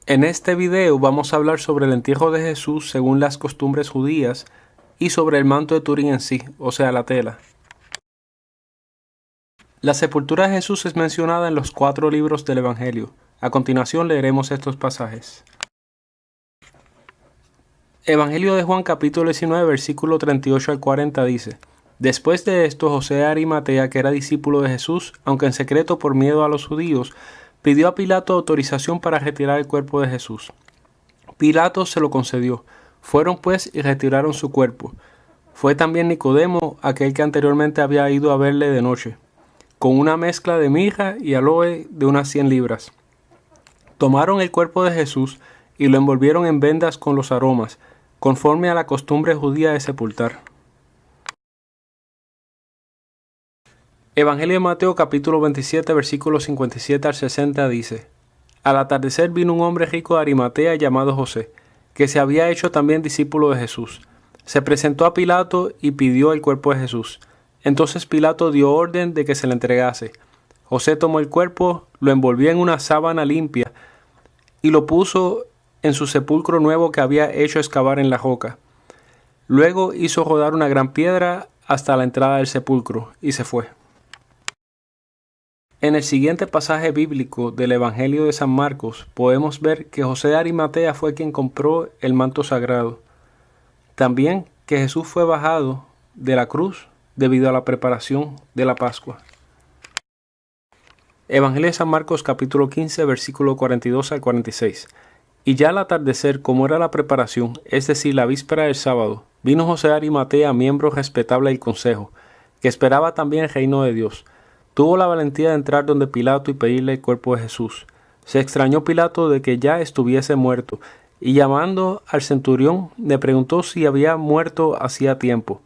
En este video vamos a hablar sobre el entierro de Jesús según las costumbres judías y sobre el manto de Turín en sí, o sea, la tela. La sepultura de Jesús es mencionada en los 4 libros del Evangelio. A continuación leeremos estos pasajes. Evangelio de Juan capítulo 19 versículo 38 al 40 dice: Después de esto, José de Arimatea, que era discípulo de Jesús, aunque en secreto por miedo a los judíos, pidió a Pilato autorización para retirar el cuerpo de Jesús. Pilato se lo concedió. Fueron pues y retiraron su cuerpo. Fue también Nicodemo, aquel que anteriormente había ido a verle de noche, con una mezcla de mirra y aloe de unas 100 libras. Tomaron el cuerpo de Jesús y lo envolvieron en vendas con los aromas, conforme a la costumbre judía de sepultar. Evangelio de Mateo capítulo 27 versículos 57 al 60 dice: Al atardecer vino un hombre rico de Arimatea llamado José, que se había hecho también discípulo de Jesús. Se presentó a Pilato y pidió el cuerpo de Jesús. Entonces Pilato dio orden de que se le entregase. José tomó el cuerpo, lo envolvió en una sábana limpia y lo puso en su sepulcro nuevo que había hecho excavar en la roca. Luego hizo rodar una gran piedra hasta la entrada del sepulcro y se fue. En el siguiente pasaje bíblico del Evangelio de San Marcos podemos ver que José de Arimatea fue quien compró el manto sagrado. También que Jesús fue bajado de la cruz debido a la preparación de la Pascua. Evangelio de San Marcos capítulo 15 versículo 42 al 46. Y ya al atardecer, como era la preparación, es decir, la víspera del sábado, vino José de Arimatea, miembro respetable del consejo, que esperaba también el reino de Dios. Tuvo la valentía de entrar donde Pilato y pedirle el cuerpo de Jesús. Se extrañó Pilato de que ya estuviese muerto, y llamando al centurión, le preguntó si había muerto hacía tiempo.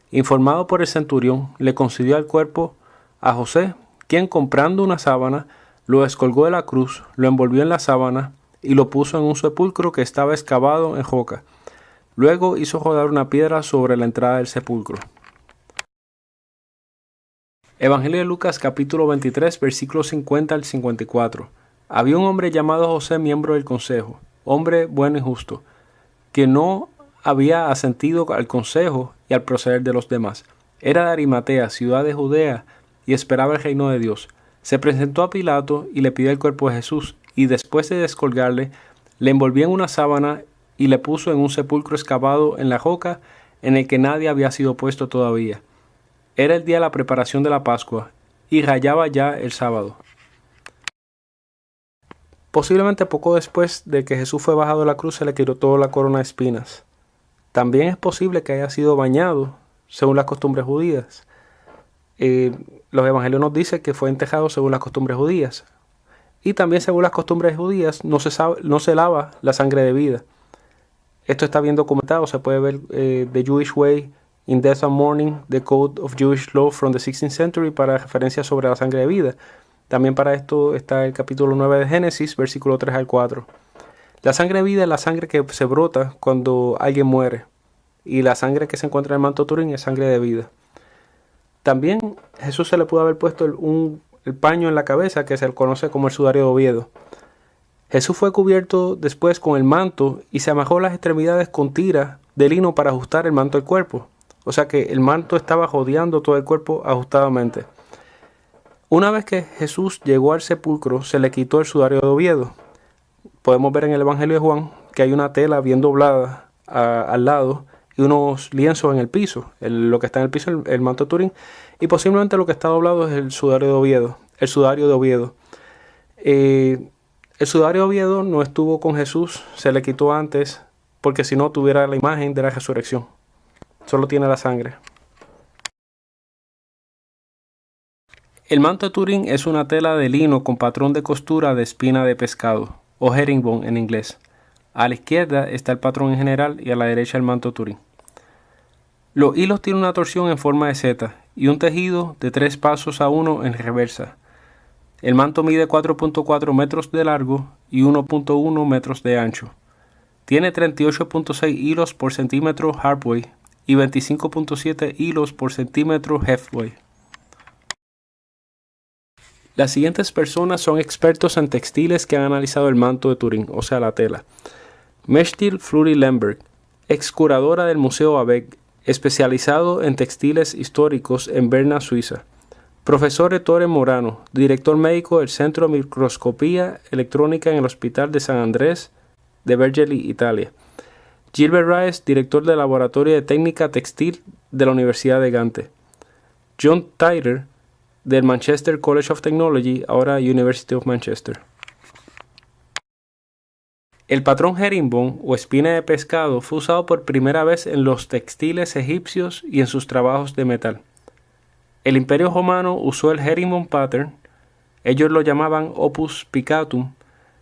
Informado por el centurión, le concedió el cuerpo a José, quien comprando una sábana, lo descolgó de la cruz, lo envolvió en la sábana y lo puso en un sepulcro que estaba excavado en roca. Luego hizo rodar una piedra sobre la entrada del sepulcro. Evangelio de Lucas capítulo 23 versículos 50 al 54. Había un hombre llamado José, miembro del consejo, hombre bueno y justo, que no había asentido al consejo y al proceder de los demás. Era de Arimatea, ciudad de Judea, y esperaba el reino de Dios. Se presentó a Pilato y le pidió el cuerpo de Jesús, y después de descolgarle, le envolvió en una sábana y le puso en un sepulcro excavado en la roca en el que nadie había sido puesto todavía. Era el día de la preparación de la Pascua, y rayaba ya el sábado. Posiblemente poco después de que Jesús fue bajado de la cruz se le quitó la corona de espinas. También es posible que haya sido bañado, según las costumbres judías. Los evangelios nos dicen que fue enterrado según las costumbres judías. Y también según las costumbres judías no se lava la sangre de vida. Esto está bien documentado, se puede ver The Jewish Way in Death and Mourning, The Code of Jewish Law from the 16th Century para referencias sobre la sangre de vida. También para esto está el capítulo 9 de Génesis, versículo 3 al 4. La sangre de vida es la sangre que se brota cuando alguien muere. Y la sangre que se encuentra en el manto Turín es sangre de vida. También Jesús se le pudo haber puesto el paño en la cabeza que se le conoce como el sudario de Oviedo. Jesús fue cubierto después con el manto y se amarró las extremidades con tiras de lino para ajustar el manto al cuerpo. O sea que el manto estaba rodeando todo el cuerpo ajustadamente. Una vez que Jesús llegó al sepulcro, se le quitó el sudario de Oviedo. Podemos ver en el Evangelio de Juan que hay una tela bien doblada al lado y unos lienzos en el piso. Lo que está en el piso es el manto de Turín, y posiblemente lo que está doblado es el sudario de Oviedo. El sudario de Oviedo. El sudario de Oviedo no estuvo con Jesús, se le quitó antes, porque si no tuviera la imagen de la resurrección. Solo tiene la sangre. El manto de Turín es una tela de lino con patrón de costura de espina de pescado, o herringbone en inglés. A la izquierda está el patrón en general y a la derecha el manto de Turín. Los hilos tienen una torsión en forma de seta y un tejido de 3 pasos a 1 en reversa. El manto mide 4.4 metros de largo y 1.1 metros de ancho. Tiene 38.6 hilos por centímetro hardway y 25.7 hilos por centímetro heftway. Las siguientes personas son expertos en textiles que han analizado el manto de Turín, o sea, la tela. Mechtil Fleury-Lemberg, ex curadora del Museo Abeck, especializado en textiles históricos en Berna, Suiza. Profesor Ettore Morano, director médico del Centro de Microscopía Electrónica en el Hospital de San Andrés de Vercelli, Italia. Gilbert Rice, director del Laboratorio de Técnica Textil de la Universidad de Gante. John Tyler, del Manchester College of Technology, ahora University of Manchester. El patrón herringbone o espina de pescado fue usado por primera vez en los textiles egipcios y en sus trabajos de metal. El Imperio Romano usó el herringbone pattern, ellos lo llamaban opus picatum,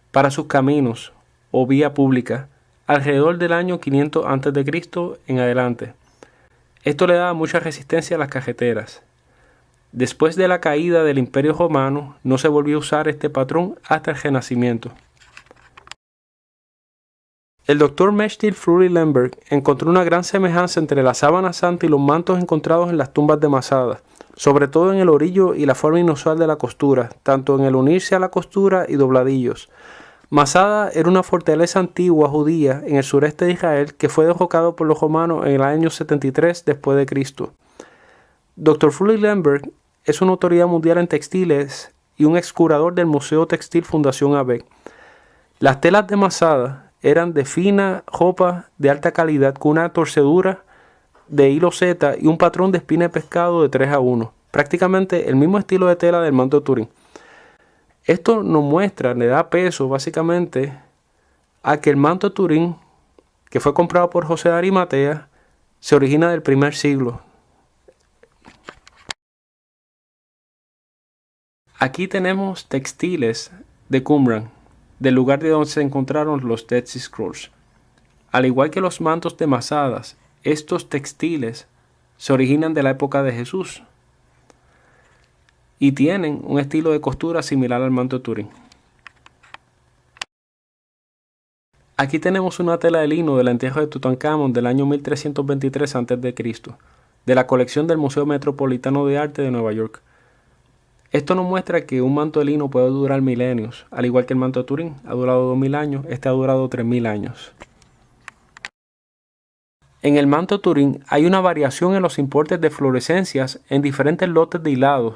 para sus caminos o vía pública, alrededor del año 500 a.C. en adelante. Esto le daba mucha resistencia a las carreteras. Después de la caída del Imperio Romano, no se volvió a usar este patrón hasta el Renacimiento. El Dr. Mechtil Fleury-Lemberg encontró una gran semejanza entre la sábana santa y los mantos encontrados en las tumbas de Masada, sobre todo en el orillo y la forma inusual de la costura, tanto en el unirse a la costura y dobladillos. Masada era una fortaleza antigua judía en el sureste de Israel que fue derrocado por los romanos en el año 73 después de Cristo. Dr. Fleury-Lemberg es una autoridad mundial en textiles y un ex curador del Museo Textil Fundación Abeck. Las telas de Masada eran de fina ropa de alta calidad con una torcedura de hilo Z y un patrón de espina de pescado de 3:1, prácticamente el mismo estilo de tela del manto de Turín. Esto nos muestra, le da peso básicamente a que el manto de Turín, que fue comprado por José de Arimatea, se origina del primer siglo. Aquí tenemos textiles de Qumran, del lugar de donde se encontraron los Dead Sea Scrolls. Al igual que los mantos de Masadas, estos textiles se originan de la época de Jesús y tienen un estilo de costura similar al manto de Turín. Aquí tenemos una tela de lino del entierro de Tutankamón del año 1323 a.C., de la colección del Museo Metropolitano de Arte de Nueva York. Esto nos muestra que un manto de lino puede durar milenios, al igual que el manto de Turín ha durado 2000 años, este ha durado 3000 años. En el manto de Turín hay una variación en los importes de fluorescencias en diferentes lotes de hilados,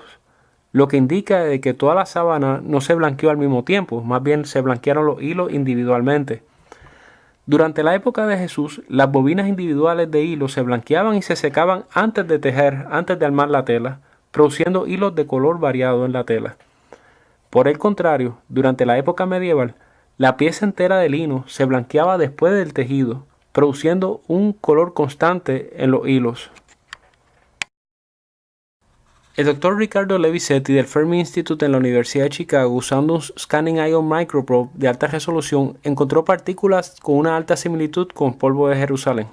lo que indica de que toda la sábana no se blanqueó al mismo tiempo, más bien se blanquearon los hilos individualmente. Durante la época de Jesús, las bobinas individuales de hilo se blanqueaban y se secaban antes de tejer, antes de armar la tela, produciendo hilos de color variado en la tela. Por el contrario, durante la época medieval, la pieza entera de lino se blanqueaba después del tejido, produciendo un color constante en los hilos. El Dr. Riccardo Levisetti del Fermi Institute en la Universidad de Chicago, usando un Scanning Ion Microprobe de alta resolución, encontró partículas con una alta similitud con polvo de Jerusalén.